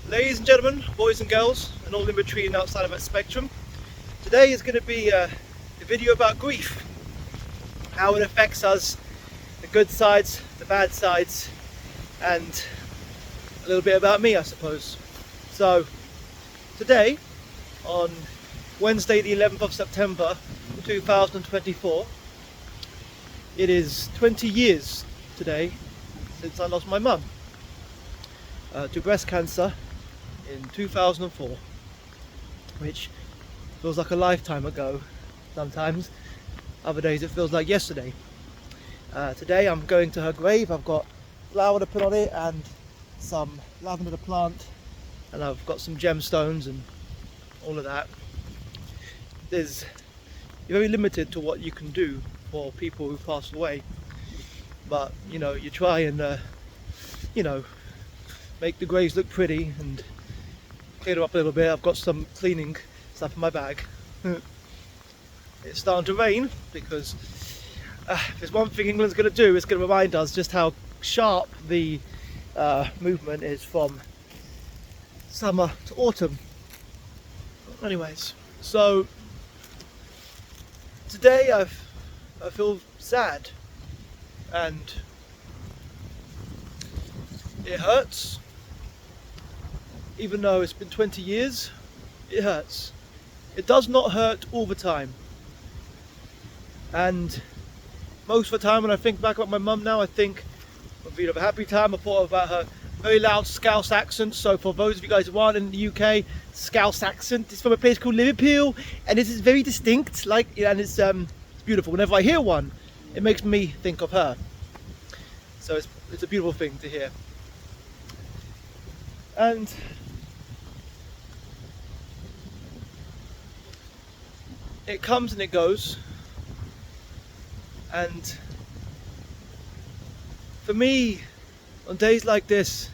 Ladies and gentlemen, boys and girls, and all in between and outside of that spectrum, today is going to be a video about grief, how it affects us, the good sides, the bad sides, and a little bit about me, I suppose. So, today, on Wednesday the 11th of September 2024, it is 20 years today since I lost my mum to breast cancer in 2004, which feels like a lifetime ago sometimes. Other days it feels like yesterday. Today I'm going to her grave. I've got flower to put on it and some lavender to plant, and I've got some gemstones and all of that. You're very limited to what you can do for people who pass away, but you try and make the graves look pretty and clean them up a little bit. I've got some cleaning stuff in my bag. It's starting to rain because if there's one thing England's going to do, it's going to remind us just how sharp the movement is from summer to autumn. Anyways, so today I feel sad and it hurts. Even though it's been 20 years, it hurts. It does not hurt all the time. And most of the time when I think back about my mum now, I think of a happy time. I thought about her very loud Scouse accent. So for those of you guys who aren't in the UK, Scouse accent is from a place called Liverpool, and it is very distinct, and it's beautiful. Whenever I hear one, it makes me think of her. So it's a beautiful thing to hear. And it comes and it goes, and for me, on days like this,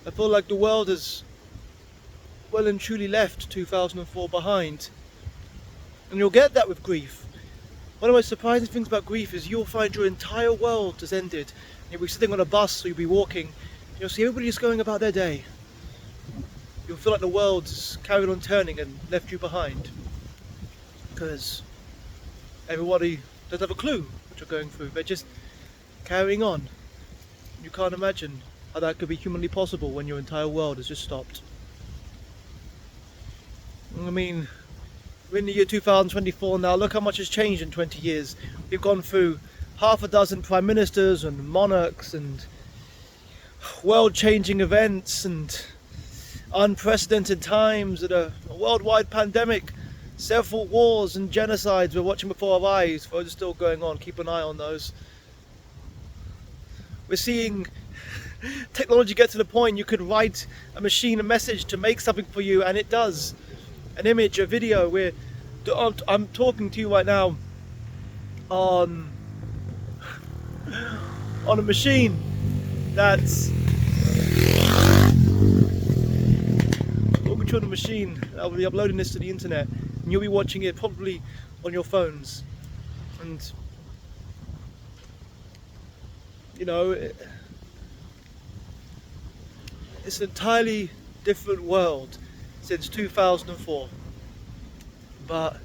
I feel like the world has well and truly left 2004 behind. And you'll get that with grief. One of the most surprising things about grief is you'll find your entire world has ended. You'll be sitting on a bus or you'll be walking, and you'll see everybody just going about their day. You'll feel like the world's carried on turning and left you behind, because everybody doesn't have a clue what you're going through. They're just carrying on. You can't imagine how that could be humanly possible when your entire world has just stopped. I mean, we're in the year 2024 now. Look how much has changed in 20 years. We've gone through half a dozen prime ministers and monarchs and world-changing events and unprecedented times, and a worldwide pandemic, several wars and genocides we're watching before our eyes. Those are still going on. Keep an eye on those. We're seeing technology get to the point you could write a machine a message to make something for you, and it does. An image, a video. I'm talking to you right now on a machine that's on a machine. I'll be uploading this to the internet, and you'll be watching it probably on your phones. And it's an entirely different world since 2004. But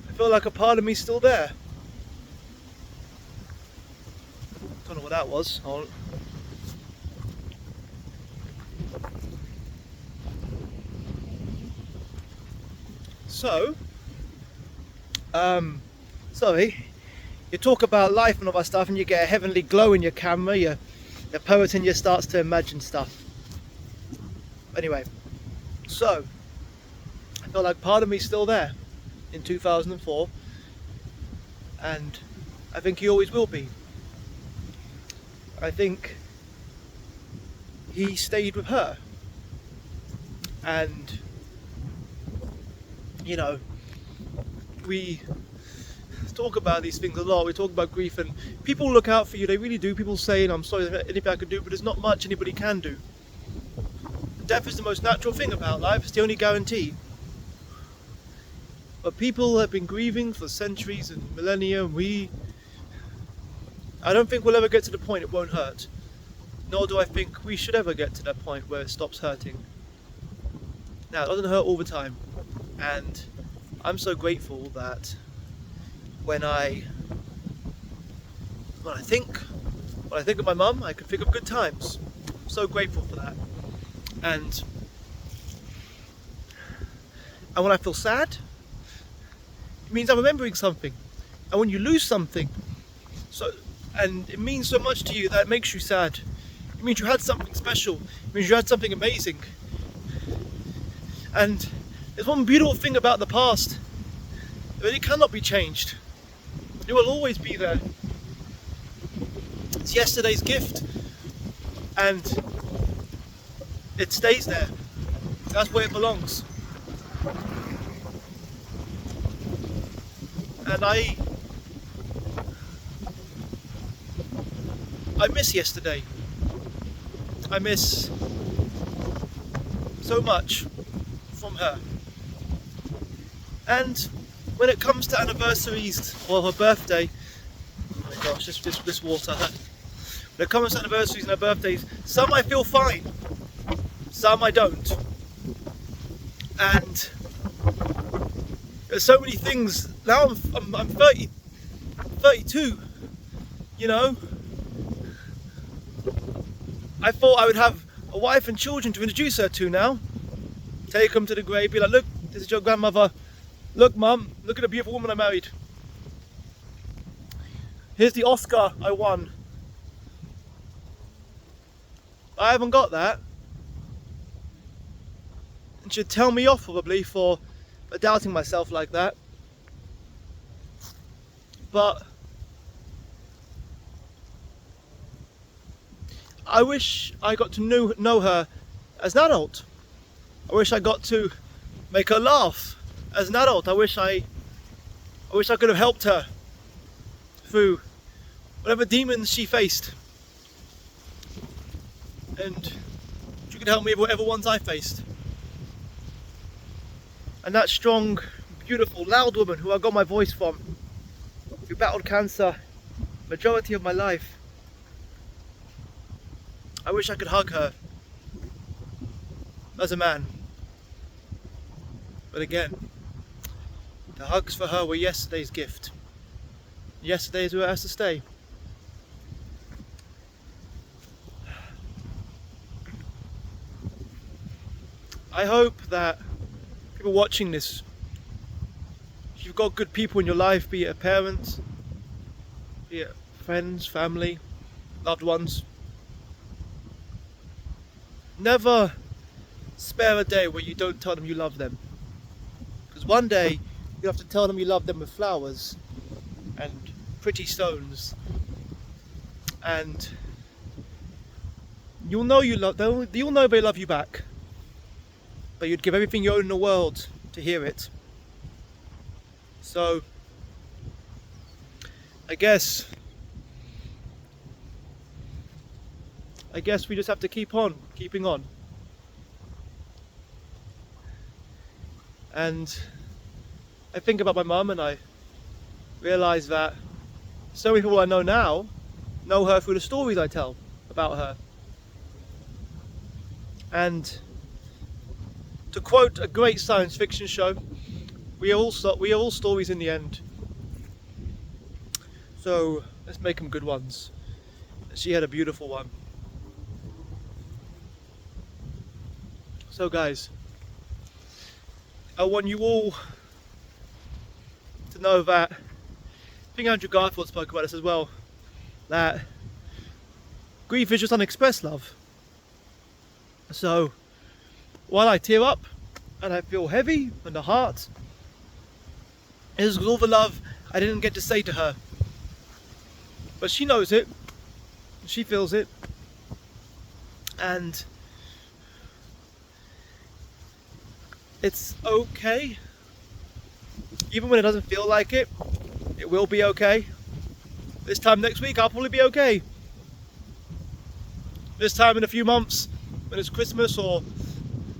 I feel like a part of me's still there. Don't know what that was. So, sorry, you talk about life and all that stuff, and you get a heavenly glow in your camera, your poet in you starts to imagine stuff. Anyway, so, I feel like part of me's still there in 2004, and I think he always will be. I think he stayed with her, and we talk about these things a lot. We talk about grief, and people look out for you. They really do. People say, I'm sorry, there's anything I can do, but there's not much anybody can do. Death is the most natural thing about life. It's the only guarantee. But people have been grieving for centuries and millennia, and I don't think we'll ever get to the point it won't hurt. nor do I think we should ever get to that point where it stops hurting. Now, it doesn't hurt all the time, and I'm so grateful that when I think of my mum, I can think of good times. I'm so grateful for that. And when I feel sad, it means I'm remembering something. And when you lose something, and it means so much to you that it makes you sad. It means you had something special. It means you had something amazing. And there's one beautiful thing about the past, that it cannot be changed. It will always be there. It's yesterday's gift, and it stays there. That's where it belongs. And I miss yesterday. I miss so much from her. And when it comes to anniversaries or her birthday, oh my gosh, this water. When it comes to anniversaries and her birthdays, some I feel fine, some I don't. And there's so many things. Now I'm 32, you know. I thought I would have a wife and children to introduce her to now. Take them to the grave, be like, look, this is your grandmother. Look, mum, look at the beautiful woman I married. Here's the Oscar I won. I haven't got that. And she'd tell me off probably for doubting myself like that. But I wish I got to know her as an adult. I wish I got to make her laugh as an adult. I wish I could have helped her through whatever demons she faced. And she could help me with whatever ones I faced. And that strong, beautiful, loud woman who I got my voice from, who battled cancer majority of my life, I wish I could hug her as a man. But again, the hugs for her were yesterday's gift. Yesterday's where it has to stay. I hope that people watching this, if you've got good people in your life, be it a parent, be it friends, family, loved ones, never spare a day where you don't tell them you love them. Because one day you have to tell them you love them with flowers and pretty stones, and you'll know you'll know they love you back. But you'd give everything you own in the world to hear it. So I guess we just have to keeping on. And I think about my mum, and I realise that so many people I know now know her through the stories I tell about her. And to quote a great science fiction show, we are all stories in the end. So let's make them good ones. She had a beautiful one. So guys, I want you all to know that, I think Andrew Garfield spoke about this as well, that grief is just unexpressed love. So while I tear up and I feel heavy in the heart, it is all the love I didn't get to say to her. But she knows it, she feels it, and it's okay. Even when it doesn't feel like it, it will be okay. This time next week I'll probably be okay. This time in a few months when it's Christmas, or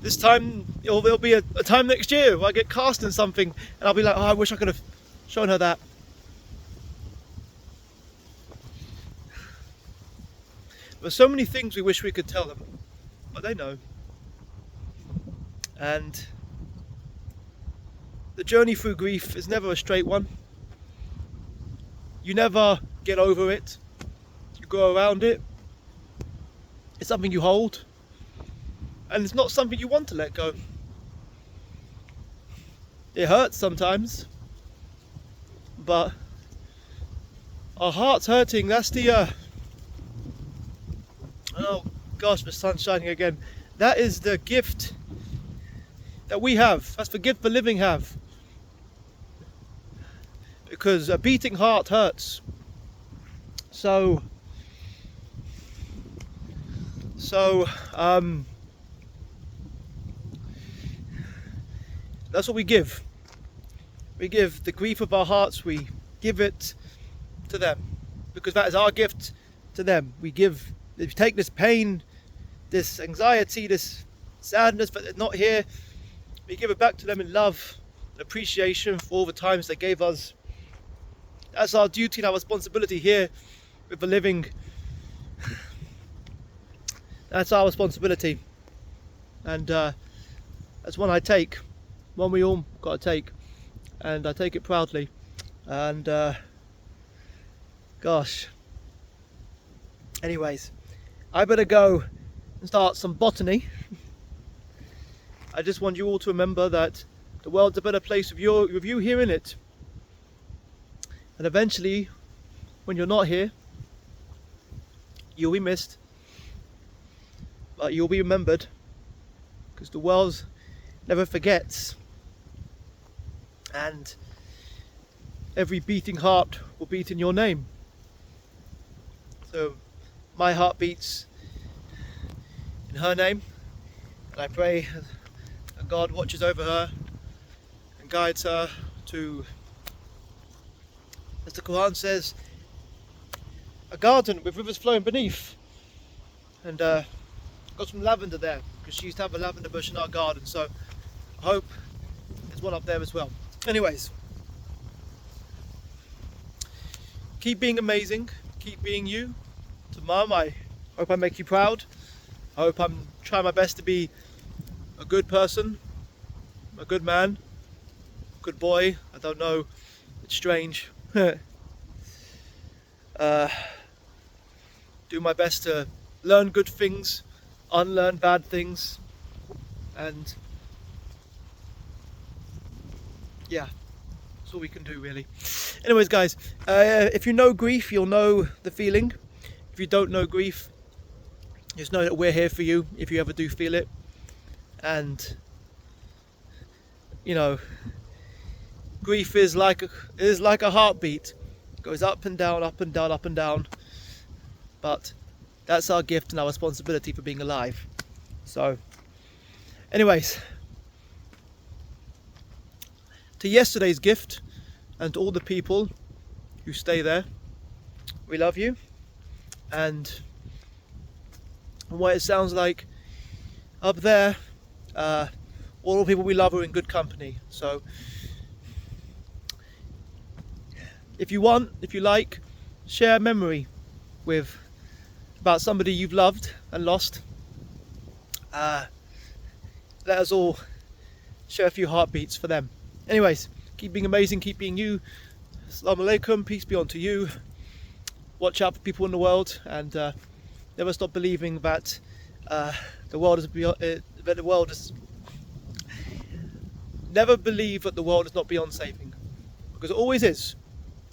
this time there'll be a time next year where I get cast in something and I'll be like, oh, I wish I could have shown her that. There's so many things we wish we could tell them, but they know. And the journey through grief is never a straight one. You never get over it. You go around it. It's something you hold, and it's not something you want to let go. It hurts sometimes, but our heart's hurting. That's the oh gosh, the sun's shining again. That is the gift that we have. That's the gift the living have, because a beating heart hurts. So that's what we give. We give the grief of our hearts, we give it to them, because that is our gift to them. We take this pain, this anxiety, this sadness that they're not here, we give it back to them in love and appreciation for all the times they gave us. That's our duty and our responsibility here with the living. That's our responsibility, and that's one I take, one we all got to take, and I take it proudly. And gosh, anyways, I better go and start some botany. I just want you all to remember that the world's a better place with you here in it, and eventually, when you're not here, you'll be missed. But you'll be remembered, because the world never forgets, and every beating heart will beat in your name. So my heart beats in her name, and I pray that God watches over her and guides her to, as the Quran says, a garden with rivers flowing beneath. And got some lavender there, because she used to have a lavender bush in our garden, so I hope there's one up there as well. Anyways, keep being amazing, keep being you. To Mum, I hope I make you proud. I hope I'm trying my best to be a good person, a good man, a good boy. I don't know, it's strange. Do my best to learn good things, unlearn bad things, and yeah, that's all we can do really. Anyways guys, if you know grief, you'll know the feeling. If you don't know grief, just know that we're here for you if you ever do feel it. And you know, grief is like a heartbeat. It goes up and down, up and down, up and down. But that's our gift and our responsibility for being alive. So anyways, to yesterday's gift and to all the people who stay there, we love you. And what it sounds like up there, all the people we love are in good company. So if you want, if you like, share a memory about somebody you've loved and lost. Let us all share a few heartbeats for them. Anyways, keep being amazing, keep being you. Assalamu alaikum, peace be unto you. Watch out for people in the world, and never stop believing that the world is beyond. Never believe that the world is not beyond saving, because it always is,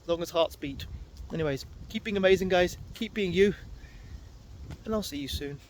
as long as hearts beat. Anyways, keep being amazing, guys. Keep being you, and I'll see you soon.